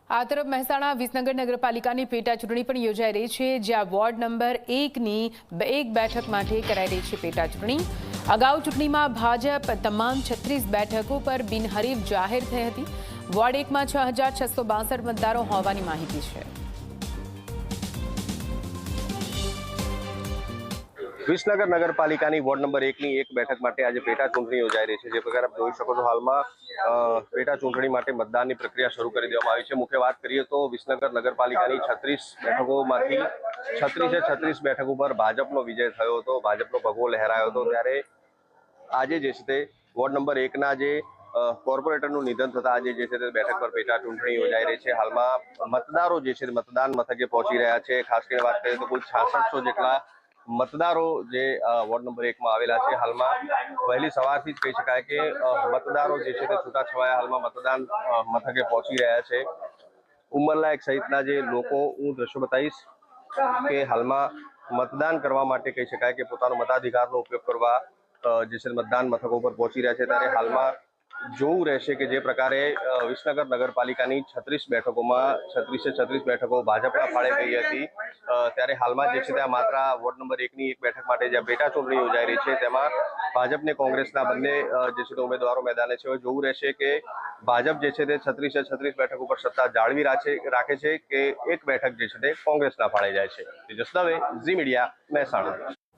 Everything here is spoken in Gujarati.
આ તરફ મહેસાણા વિસનગર નગરપાલિકાની પેટા ચૂંટણી પણ યોજાઈ રહી છે, જ્યાં વોર્ડ નંબર 1ની એક બેઠક માટે કરાઈ રહી છે પેટા ચૂંટણી। અગાઉ ચૂંટણીમાં ભાજપ તમામ 36 બેઠકો પર બિનહરીફ જાહેર થઈ હતી। વોર્ડ 1માં 6662 મતદારો હોવાની માહિતી છે। વિસનગર નગરપાલિકાની વોર્ડ નંબર 1ની એક બેઠક માટે આજે પેટા ચૂંટણી યોજાઈ રહી છે। જે પ્રકારે આપ જોઈ શકો છો, હાલમાં પેટા ચૂંટણી માટે મતદાનની પ્રક્રિયા શરૂ કરી દેવામાં આવી છે। મુખ્ય વાત કરીએ તો વિસનગર નગરપાલિકાની 36 બેઠકોમાંથી 36 બેઠકો પર ભાજપનો વિજય થયો હતો, ભાજપનો ભગવો લહેરાયો હતો। ત્યારે આજે જે છે તે વોર્ડ નંબર 1ના જે કોર્પોરેટરનું નિધન થતા આજે જે છે તે બેઠક પર પેટા ચૂંટણી યોજાઈ રહી છે। હાલમાં મતદારો જે છે મતદાન મથકે પહોંચી રહ્યા છે। ખાસ કરીને વાત કરીએ તો કુલ 6600 જેટલા મતદારો જે વોર્ડ નંબર 1માં આવેલા છે। હાલમાં વહેલી સવારથી જ કહી શકાય કે મતદારો જે છે તે છૂટાછવાયા હાલમાં મતદાન મથકે પહોંચી રહ્યા છે। ઉંમરલાયક સહિતના જે લોકો, હું દ્રશ્યો બતાવીશ કે હાલમાં મતદાન કરવા માટે કહી શકાય કે પોતાનો મતાધિકારનો ઉપયોગ કરવા જે છે મતદાન મથકો પર પહોંચી રહ્યા છે। ત્યારે હાલમાં જોવું રહેશે કે જે પ્રકારે વિસનગર નગરપાલિકાની 36 બેઠકોમાં 36 બેઠકો ભાજપના ફાળે ગઈ હતી, ત્યારે હાલમાં જે છે ત્યાં માત્ર વોર્ડ નંબર 1ની એક બેઠક માટે જ્યાં પેટા ચૂંટણી યોજાઈ રહી છે, તેમાં ભાજપ ને કોંગ્રેસના બંને જે છે ઉમેદવારો મેદાને છે। જોવું રહેશે કે ભાજપ જે છે તે 36 બેઠક ઉપર સત્તા જાળવી રાખે છે કે એક બેઠક જે છે તે કોંગ્રેસના ફાળે જાય છે। તેજસ દવે, ઝી મીડિયા, મહેસાણા।